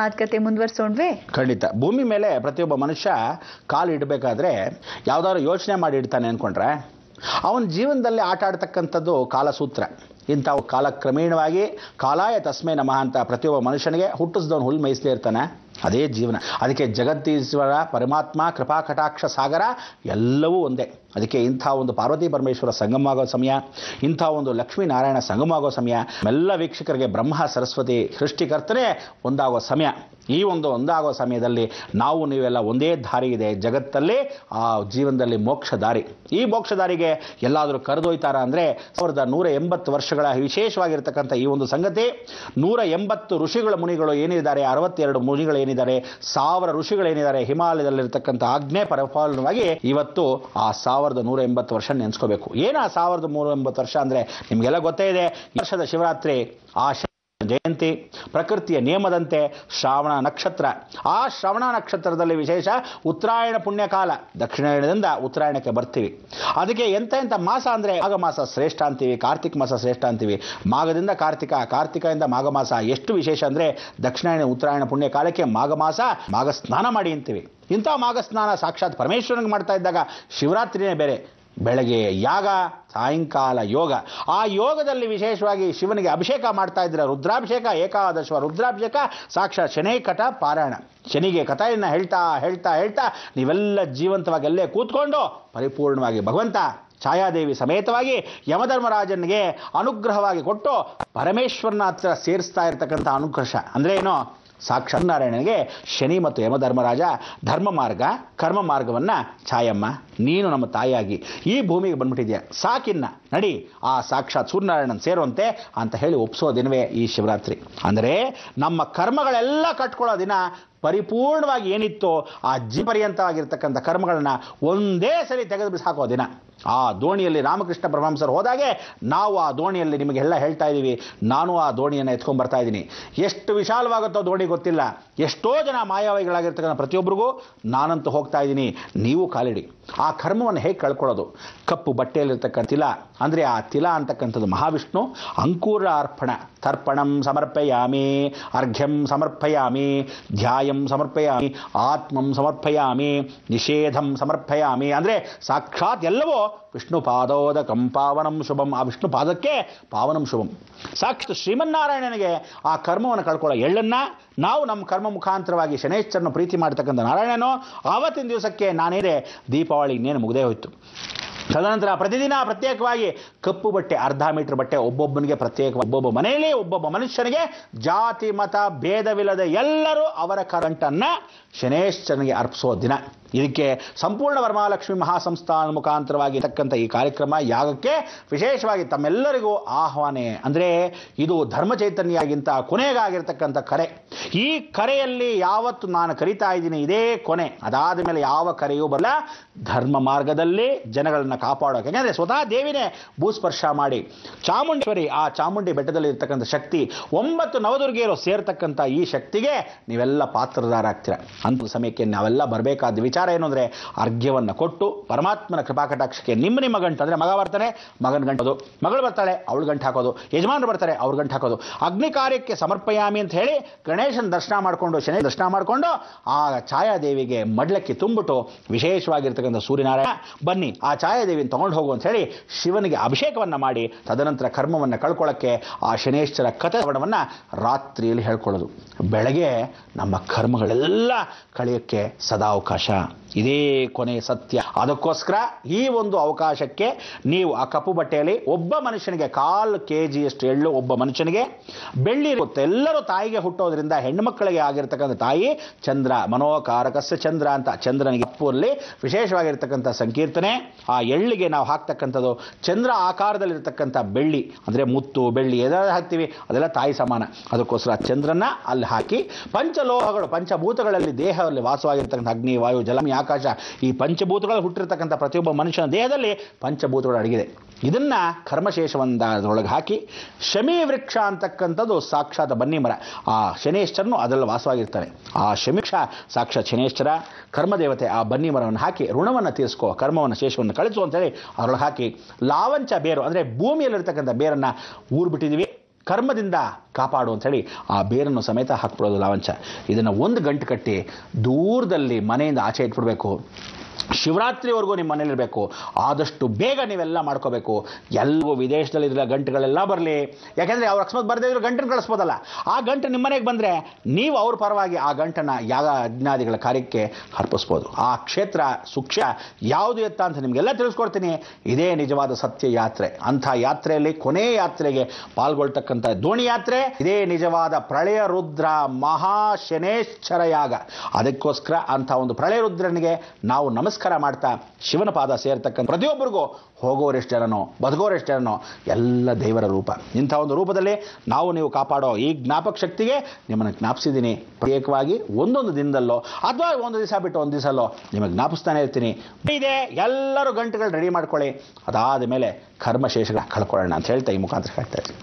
ಮಾತುಕತೆ ಮುಂದುವರಿಸೋಣ್ವೇ? ಖಂಡಿತ. ಭೂಮಿ ಮೇಲೆ ಪ್ರತಿಯೊಬ್ಬ ಮನುಷ್ಯ ಕಾಲು ಇಡಬೇಕಾದ್ರೆ ಯಾವ್ದಾದ್ರು ಯೋಚನೆ ಮಾಡಿ ಇಡ್ತಾನೆ ಅನ್ಕೊಂಡ್ರೆ ಅವನ ಜೀವನದಲ್ಲಿ ಆಟ ಆಡ್ತಕ್ಕಂಥದ್ದು ಕಾಲಸೂತ್ರ. ಇಂಥವು ಕಾಲಕ್ರಮೇಣವಾಗಿ ಕಾಲಾಯ ತಸ್ಮೈ ನಮಃ ಅಂತ ಪ್ರತಿಯೊಬ್ಬ ಮನುಷ್ಯನಿಗೆ ಹುಟ್ಟಿಸಿದವನು ಹುಲ್ಲು ಮೇಯಿಸ್ಲೇ ಇರ್ತಾನೆ. ಅದೇ ಜೀವನ. ಅದಕ್ಕೆ ಜಗದೀಶ್ವರ ಪರಮಾತ್ಮ ಕೃಪಾ ಕಟಾಕ್ಷ ಸಾಗರ ಎಲ್ಲವೂ ಒಂದೇ. ಅದಕ್ಕೆ ಇಂಥ ಒಂದು ಪಾರ್ವತಿ ಪರಮೇಶ್ವರ ಸಂಗಮ ಆಗೋ ಸಮಯ, ಇಂಥ ಒಂದು ಲಕ್ಷ್ಮೀನಾರಾಯಣ ಸಂಗಮ ಆಗೋ ಸಮಯ, ಎಲ್ಲ ವೀಕ್ಷಕರಿಗೆ ಬ್ರಹ್ಮ ಸರಸ್ವತಿ ಸೃಷ್ಟಿಕರ್ತನೇ ಒಂದಾಗೋ ಸಮಯ. ಈ ಒಂದು ಒಂದಾಗೋ ಸಮಯದಲ್ಲಿ ನಾವು ನೀವೆಲ್ಲ ಒಂದೇ ದಾರಿ ಇದೆ ಜಗತ್ತಲ್ಲಿ, ಆ ಜೀವನದಲ್ಲಿ ಮೋಕ್ಷ ದಾರಿ. ಈ ಮೋಕ್ಷ ದಾರಿಗೆ ಎಲ್ಲಾದರೂ ಕರೆದೊಯ್ತಾರ ಅಂದರೆ 1180 ವರ್ಷಗಳ ವಿಶೇಷವಾಗಿರ್ತಕ್ಕಂಥ ಈ ಒಂದು ಸಂಗತಿ. 180 ಋಷಿಗಳ ಮುನಿಗಳು ಏನಿದ್ದಾರೆ, 62 ಮುನಿಗಳು ಏನಿದ್ದಾರೆ, 1000 ಋಷಿಗಳೇನಿದ್ದಾರೆ, ಹಿಮಾಲಯದಲ್ಲಿರ್ತಕ್ಕಂಥ ಆಜ್ಞೆ ಪರಿಪಾಲನವಾಗಿ ಇವತ್ತು ಆ 1180 ವರ್ಷ ನೆನೆಸ್ಕೋಬೇಕು. ಏನು ಆ 1180 ವರ್ಷ ಅಂದರೆ ನಿಮಗೆಲ್ಲ ಗೊತ್ತೇ ಇದೆ. ಈ ವರ್ಷದ ಶಿವರಾತ್ರಿ, ಆ ಜಯಂತಿ, ಪ್ರಕೃತಿಯ ನಿಯಮದಂತೆ ಶ್ರಾವಣ ನಕ್ಷತ್ರ. ಆ ಶ್ರವಣ ನಕ್ಷತ್ರದಲ್ಲಿ ವಿಶೇಷ ಉತ್ತರಾಯಣ ಪುಣ್ಯಕಾಲ. ದಕ್ಷಿಣಾಯಣದಿಂದ ಉತ್ತರಾಯಣಕ್ಕೆ ಬರ್ತೀವಿ. ಅದಕ್ಕೆ ಎಂಥ ಮಾಸ ಅಂದರೆ ಮಾಘ ಮಾಸ ಶ್ರೇಷ್ಠ ಅಂತೀವಿ, ಕಾರ್ತಿಕ ಮಾಸ ಶ್ರೇಷ್ಠ ಅಂತೀವಿ. ಮಾಘದಿಂದ ಕಾರ್ತಿಕ, ಕಾರ್ತಿಕದಿಂದ ಮಾಘ ಮಾಸ. ಎಷ್ಟು ವಿಶೇಷ ಅಂದರೆ ದಕ್ಷಿಣಾಯಣ ಉತ್ತರಾಯಣ ಪುಣ್ಯಕಾಲಕ್ಕೆ ಮಾಘ ಮಾಸ, ಮಾಘ ಸ್ನಾನ ಮಾಡಿ ಅಂತೀವಿ. ಇಂಥ ಮಾಘ ಸ್ನಾನ ಸಾಕ್ಷಾತ್ ಪರಮೇಶ್ವರನಿಗೆ ಮಾಡ್ತಾ ಇದ್ದಾಗ ಶಿವರಾತ್ರಿನೇ ಬೇರೆ. ಬೆಳಗ್ಗೆ ಯಾಗ, ಸಾಯಂಕಾಲ ಯೋಗ. ಆ ಯೋಗದಲ್ಲಿ ವಿಶೇಷವಾಗಿ ಶಿವನಿಗೆ ಅಭಿಷೇಕ ಮಾಡ್ತಾ ಇದ್ರೆ ರುದ್ರಾಭಿಷೇಕ, ಏಕಾದಶ ರುದ್ರಾಭಿಷೇಕ, ಸಾಕ್ಷಾತ್ ಶನಿ ಕಟ ಪಾರಾಯಣ. ಶನಿಗೆ ಕಥೆಯನ್ನು ಹೇಳ್ತಾ ಹೇಳ್ತಾ ಹೇಳ್ತಾ ನೀವೆಲ್ಲ ಜೀವಂತವಾಗಿ ಅಲ್ಲೇ ಕೂತ್ಕೊಂಡು ಪರಿಪೂರ್ಣವಾಗಿ ಭಗವಂತ ಛಾಯಾದೇವಿ ಸಮೇತವಾಗಿ ಯಮಧರ್ಮರಾಜನಿಗೆ ಅನುಗ್ರಹವಾಗಿ ಕೊಟ್ಟು ಪರಮೇಶ್ವರನ ಹತ್ರ ಸೇರಿಸ್ತಾ ಇರ್ತಕ್ಕಂಥ ಅನುಗ್ರಹ ಅಂದರೆ ಏನು? ಸಾಕ್ಷಾತ್ ನಾರಾಯಣನಿಗೆ ಶನಿ ಮತ್ತು ಯಮಧರ್ಮರಾಜ ಧರ್ಮ ಮಾರ್ಗ ಕರ್ಮ ಮಾರ್ಗವನ್ನು ಛಾಯಮ್ಮ ನೀನು ನಮ್ಮ ತಾಯಿಯಾಗಿ ಈ ಭೂಮಿಗೆ ಬಂದ್ಬಿಟ್ಟಿದ್ಯಾ, ಸಾಕಿನ್ನ ನಡಿ ಆ ಸಾಕ್ಷಾತ್ ಸೂರ್ಯನಾರಾಯಣನ ಸೇರುವಂತೆ ಅಂತ ಹೇಳಿ ಒಪ್ಪಿಸೋ ದಿನವೇ ಈ ಶಿವರಾತ್ರಿ. ಅಂದರೆ ನಮ್ಮ ಕರ್ಮಗಳೆಲ್ಲ ಕಟ್ಕೊಳ್ಳೋ ದಿನ. ಪರಿಪೂರ್ಣವಾಗಿ ಏನಿತ್ತೋ ಆ ಪರ್ಯಂತವಾಗಿರ್ತಕ್ಕಂಥ ಕರ್ಮಗಳನ್ನ ಒಂದೇ ಸರಿ ತೆಗೆದು ಬಿಸಾಕೋ ದಿನ. ಆ ದೋಣಿಯಲ್ಲಿ ರಾಮಕೃಷ್ಣ ಪರಮಹಂಸರು ಹೋದಾಗೆ ನಾವು ಆ ದೋಣಿಯಲ್ಲಿ ನಿಮಗೆಲ್ಲ ಹೇಳ್ತಾ ಇದ್ದೀವಿ. ನಾನು ಆ ದೋಣಿಯನ್ನು ಎತ್ಕೊಂಡು ಬರ್ತಾ ಇದ್ದೀನಿ. ಎಷ್ಟು ವಿಶಾಲವಾಗುತ್ತೋ ದೋಣಿ ಗೊತ್ತಿಲ್ಲ. ಎಷ್ಟೋ ಜನ ಮಾಯಾವಿಗಳಾಗಿರ್ತಕ್ಕಂಥ ಪ್ರತಿಯೊಬ್ಬರಿಗೂ ನಾನಂತೂ ಹೋಗ್ತಾ ಇದ್ದೀನಿ, ನೀವು ಕಾಲಿಡಿ. ಆ ಕರ್ಮವನ್ನು ಹೇಗೆ ಕಳ್ಕೊಳ್ಳೋದು? ಕಪ್ಪು ಬಟ್ಟೆಯಲ್ಲಿರ್ತಕ್ಕಂಥ ತಿಲ ಅಂದರೆ ಆ ತಿಲ ಅಂತಕ್ಕಂಥದ್ದು ಮಹಾವಿಷ್ಣು. ಅಂಕುರ ಅರ್ಪಣ ತರ್ಪಣಂ ಸಮರ್ಪಯಾಮಿ, ಅರ್ಘ್ಯಂ ಸಮರ್ಪಯಾಮಿ, ಧ್ಯಾಯಂ ಸಮರ್ಪಯಾಮಿ, ಆತ್ಮಂ ಸಮರ್ಪಯಾಮಿ, ನಿಷೇಧಂ ಸಮರ್ಪಯಾಮಿ. ಅಂದರೆ ಸಾಕ್ಷಾತ್ ಎಲ್ಲವೂ ವಿಷ್ಣು ಪಾದೋದಕಂ ಪಾವನಂ ಶುಭಂ. ಆ ವಿಷ್ಣು ಪಾದಕ್ಕೆ ಪಾವನಂ ಶುಭಂ. ಸಾಕ್ಷಾತ್ ಶ್ರೀಮನ್ನಾರಾಯಣನಿಗೆ ಆ ಕರ್ಮವನ್ನು ಕಳ್ಕೊಳ್ಳೋ ಎಳ್ಳನ್ನು ನಾವು ನಮ್ಮ ಕರ್ಮ ಮುಖಾಂತರವಾಗಿ ಶನೇಶ್ವರನ ಪ್ರೀತಿ ಮಾಡ್ತಕ್ಕಂಥ ನಾರಾಯಣನೋ ಆವತ್ತಿನ ದಿವಸಕ್ಕೆ ನಾನೇನೆ ದೀಪಾವಳಿ ಇನ್ನೇನು ಮುಗದೇ ಹೋಯಿತು. ತದನಂತರ ಪ್ರತಿದಿನ ಪ್ರತ್ಯೇಕವಾಗಿ ಕಪ್ಪು ಬಟ್ಟೆ, ಅರ್ಧ ಮೀಟರ್ ಬಟ್ಟೆ ಒಬ್ಬೊಬ್ಬನಿಗೆ ಪ್ರತ್ಯೇಕ, ಒಬ್ಬೊಬ್ಬ ಮನೆಯಲ್ಲಿ ಒಬ್ಬೊಬ್ಬ ಮನುಷ್ಯನಿಗೆ ಜಾತಿ ಮತ ಭೇದವಿಲ್ಲದೆ ಎಲ್ಲರೂ ಅವರ ಕರಂಟನ್ನು ಶನೇಶ್ವರನಿಗೆ ಅರ್ಪಿಸೋ ದಿನ. ಇದಕ್ಕೆ ಸಂಪೂರ್ಣ ವರಮಹಾಲಕ್ಷ್ಮಿ ಮಹಾಸಂಸ್ಥಾನ ಮುಖಾಂತರವಾಗಿ ಇರತಕ್ಕಂಥ ಈ ಕಾರ್ಯಕ್ರಮ ಯಾಗಕ್ಕೆ ವಿಶೇಷವಾಗಿ ತಮ್ಮೆಲ್ಲರಿಗೂ ಆಹ್ವಾನ. ಅಂದರೆ ಇದು ಧರ್ಮ ಚೈತನ್ಯಗಿಂತ ಕೊನೆಗಾಗಿರ್ತಕ್ಕಂಥ ಕರೆ. ಈ ಕರೆಯಲ್ಲಿ ಯಾವತ್ತು ನಾನು ಕರಿತಾ ಇದ್ದೀನಿ ಇದೇ ಕೊನೆ. ಅದಾದ ಮೇಲೆ ಯಾವ ಕರೆಯೂ ಬರಲ್ಲ. ಧರ್ಮ ಮಾರ್ಗದಲ್ಲಿ ಜನಗಳನ್ನು ಕಾಪಾಡೋಕೆ. ಯಾಕೆಂದರೆ ಸ್ವತಃ ದೇವಿನೇ ಭೂಸ್ಪರ್ಶ ಮಾಡಿ ಚಾಮುಂಡೇಶ್ವರಿ, ಆ ಚಾಮುಂಡಿ ಬೆಟ್ಟದಲ್ಲಿ ಇರ್ತಕ್ಕಂಥ ಶಕ್ತಿ, 9 ನವದುರ್ಗಿಯರು ಸೇರ್ತಕ್ಕಂಥ ಈ ಶಕ್ತಿಗೆ ನೀವೆಲ್ಲ ಪಾತ್ರದಾರಾಗ್ತೀರ. ಅಂಥ ಸಮಯಕ್ಕೆ ನಾವೆಲ್ಲ ಬರಬೇಕಾದ ವಿಚಾರ ಏನು ಅಂದರೆ ಅರ್ಘ್ಯವನ್ನು ಕೊಟ್ಟು ಪರಮಾತ್ಮನ ಕೃಪಾಕಟಾಕ್ಷಕ್ಕೆ ನಿಮ್ಮ ಗಂಟು ಅಂದರೆ ಮಗ ಬರ್ತಾನೆ ಮಗನ ಗಂಟೋದು, ಮಗಳು ಬರ್ತಾಳೆ ಅವಳು ಗಂಟು ಹಾಕೋದು, ಯಜಮಾನರು ಬರ್ತಾರೆ ಅವ್ರ ಗಂಟು ಹಾಕೋದು. ಅಗ್ನಿ ಕಾರ್ಯಕ್ಕೆ ಸಮರ್ಪಯಾಮಿ ಅಂತ ಹೇಳಿ ಗಣೇಶನ ದರ್ಶನ ಮಾಡಿಕೊಂಡು ಶನಿ ದರ್ಶನ ಮಾಡಿಕೊಂಡು ಆ ಛಾಯಾದೇವಿಗೆ ಮಡ್ಲಕ್ಕಿ ತುಂಬಿಟ್ಟು ವಿಶೇಷವಾಗಿರ್ತಕ್ಕಂಥ ಸೂರ್ಯನಾರಾಯಣ ಬನ್ನಿ ಆ ಛಾಯಾದೇವಿಯನ್ನು ತಗೊಂಡು ಹೋಗು ಅಂತ ಹೇಳಿ ಶಿವನಿಗೆ ಅಭಿಷೇಕವನ್ನು ಮಾಡಿ ತದನಂತರ ಕರ್ಮವನ್ನು ಕಳ್ಕೊಳ್ಳೋಕ್ಕೆ ಆ ಶನೇಶ್ವರ ಕಥೆಗಳನ್ನು ರಾತ್ರಿಯಲ್ಲಿ ಹೇಳ್ಕೊಳ್ಳೋದು. ಬೆಳಗ್ಗೆ ನಮ್ಮ ಕರ್ಮಗಳೆಲ್ಲ ಕಳೆಯೋಕ್ಕೆ ಸದಾ ಅವಕಾಶ. ಇದೇ ಕೊನೆ ಸತ್ಯ. ಅದಕ್ಕೋಸ್ಕರ ಈ ಒಂದು ಅವಕಾಶಕ್ಕೆ ನೀವು ಆ ಕಪ್ಪು ಬಟ್ಟೆಯಲ್ಲಿ ಒಬ್ಬ ಮನುಷ್ಯನಿಗೆ 1/4 kg ಎಳ್ಳು ಒಬ್ಬ ಮನುಷ್ಯನಿಗೆ, ಬೆಳ್ಳಿ ಇರುತ್ತೆ. ಎಲ್ಲರೂ ತಾಯಿಗೆ ಹುಟ್ಟೋದ್ರಿಂದ ಹೆಣ್ಣುಮಕ್ಕಳಿಗೆ ಆಗಿರ್ತಕ್ಕಂಥ ತಾಯಿ ಚಂದ್ರ, ಮನೋಕಾರಕಸ್ಯ ಚಂದ್ರ ಅಂತ ಚಂದ್ರನಿಗೆ ಕಪ್ಪಲ್ಲಿ ವಿಶೇಷವಾಗಿರ್ತಕ್ಕಂಥ ಸಂಕೀರ್ತನೆ. ಆ ಎಳ್ಳಿಗೆ ನಾವು ಹಾಕ್ತಕ್ಕಂಥದ್ದು ಚಂದ್ರ ಆಕಾರದಲ್ಲಿರ್ತಕ್ಕಂಥ ಬೆಳ್ಳಿ ಅಂದರೆ ಮುತ್ತು ಬೆಳ್ಳಿ ಎದಾರು ಹಾಕ್ತೀವಿ ಅದೆಲ್ಲ ತಾಯಿ ಸಮಾನ. ಅದಕ್ಕೋಸ್ಕರ ಚಂದ್ರನ ಅಲ್ಲಿ ಹಾಕಿ ಪಂಚಲೋಹಗಳು, ಪಂಚಭೂತಗಳಲ್ಲಿ ದೇಹದಲ್ಲಿ ವಾಸವಾಗಿರ್ತಕ್ಕಂಥ ಅಗ್ನಿ ವಾಯು ಜಲ ಆಕಾಶ, ಈ ಪಂಚಭೂತಗಳು ಹುಟ್ಟಿರ್ತಕ್ಕಂಥ ಪ್ರತಿಯೊಬ್ಬ ಮನುಷ್ಯನ ದೇಹದಲ್ಲಿ ಪಂಚಭೂತಗಳು ಅಡಗಿದೆ. ಇದನ್ನ ಕರ್ಮಶೇಷವೊಂದರೊಳಗೆ ಹಾಕಿ ಶಮಿ ವೃಕ್ಷ ಅಂತಕ್ಕಂಥದ್ದು ಸಾಕ್ಷಾತ್ ಬನ್ನಿ ಮರ. ಆ ಶನೇಶ್ವರನು ಅದರಲ್ಲಿ ವಾಸವಾಗಿರ್ತಾನೆ. ಆ ಶಮೀಕ್ಷ ಸಾಕ್ಷಾತ್ ಶನೇಶ್ವರ ಕರ್ಮದೇವತೆ. ಆ ಬನ್ನಿ ಮರವನ್ನು ಹಾಕಿ ಋಣವನ್ನು ತೀರಿಸ್ಕೋ, ಕರ್ಮವನ್ನು ಶೇಷವನ್ನು ಕಳಿಸು ಅಂತೇಳಿ ಅದರೊಳಗೆ ಹಾಕಿ ಲಾವಂಚ ಬೇರು ಅಂದರೆ ಭೂಮಿಯಲ್ಲಿರ್ತಕ್ಕಂಥ ಬೇರನ್ನು ಊರ್ಬಿಟ್ಟಿದ್ದೀವಿ. ಕರ್ಮದಿಂದ ಕಾಪಾಡು ಅಂತೇಳಿ ಆ ಬೇರನ್ನು ಸಮೇತ ಹಾಕ್ಬಿಡೋದು ಲಾವಂಚ. ಇದನ್ನು ಒಂದು ಗಂಟು ಕಟ್ಟಿ ದೂರದಲ್ಲಿ ಮನೆಯಿಂದ ಆಚೆ ಇಟ್ಬಿಡ್ಬೇಕು. ಶಿವರಾತ್ರಿವರೆಗೂ ನಿಮ್ಮ ಮನೇಲಿರಬೇಕು. ಆದಷ್ಟು ಬೇಗ ನೀವೆಲ್ಲ ಮಾಡ್ಕೋಬೇಕು. ಎಲ್ಲವೂ ವಿದೇಶದಲ್ಲಿರೋ ಗಂಟುಗಳೆಲ್ಲ ಬರಲಿ. ಯಾಕೆಂದರೆ ಅವ್ರು ಅಕಸ್ಮಾತ್ ಬರದೇ ಇದ್ರು ಗಂಟನ್ನು ಕಳಿಸ್ಬೋದಲ್ಲ. ಆ ಗಂಟು ನಿಮ್ಮ ಮನೆಗೆ ಬಂದರೆ ನೀವು ಅವ್ರ ಪರವಾಗಿ ಆ ಗಂಟನ್ನು ಯಾಗ ಯಜ್ಞಾದಿಗಳ ಕಾರ್ಯಕ್ಕೆ ಅರ್ಪಿಸ್ಬೋದು. ಆ ಕ್ಷೇತ್ರ ಸೂಕ್ಷ್ಮ ಯಾವುದು ಎತ್ತ ಅಂತ ನಿಮಗೆಲ್ಲ ತಿಳಿಸ್ಕೊಡ್ತೀನಿ. ಇದೇ ನಿಜವಾದ ಸತ್ಯ ಯಾತ್ರೆ. ಅಂಥ ಯಾತ್ರೆಯಲ್ಲಿ ಕೊನೆ ಯಾತ್ರೆಗೆ ಪಾಲ್ಗೊಳ್ತಕ್ಕಂಥ ದೋಣಿ ಯಾತ್ರೆ ಇದೇ ನಿಜವಾದ ಪ್ರಳಯ ರುದ್ರ ಮಹಾಶನೇಶ್ವರ ಯಾಗ. ಅದಕ್ಕೋಸ್ಕರ ಅಂಥ ಒಂದು ಪ್ರಳಯ ರುದ್ರನಿಗೆ ನಾವು ನಮಸ್ಕಾರ ಮಾಡ್ತಾ ಶಿವನ ಪಾದ ಸೇರ್ತಕ್ಕಂಥ ಪ್ರತಿಯೊಬ್ಬರಿಗೂ ಹೋಗೋರೆಷ್ಟು ಜನನೋ ಬದುಕೋರೆಷ್ಟು ಜನನೋ ಎಲ್ಲ ದೇವರ ರೂಪ. ಇಂಥ ಒಂದು ರೂಪದಲ್ಲಿ ನೀವು ಕಾಪಾಡೋ ಈ ಜ್ಞಾಪಕ ಶಕ್ತಿಗೆ ನಿಮ್ಮನ್ನು ಜ್ಞಾಪಿಸಿದ್ದೀನಿ. ಪ್ರತ್ಯೇಕವಾಗಿ ಒಂದೊಂದು ದಿನದಲ್ಲೋ ಅಥವಾ ಒಂದು ದಿವಸ ಬಿಟ್ಟು ಒಂದು ದಿವಸಲ್ಲೋ ನಿಮಗೆ ಜ್ಞಾಪಿಸ್ತಾನೆ ಇರ್ತೀನಿ. ಇದೆ ಎಲ್ಲರೂ ಗಂಟುಗಳು ರೆಡಿ ಮಾಡ್ಕೊಳ್ಳಿ. ಅದಾದ ಮೇಲೆ ಕರ್ಮಶೇಷಗಳ ಕಳ್ಕೊಳ್ಳೋಣ ಅಂತ ಹೇಳ್ತಾ ಈ ಮುಖಾಂತರ ಹೇಳ್ತಾ ಇದ್ದೀನಿ.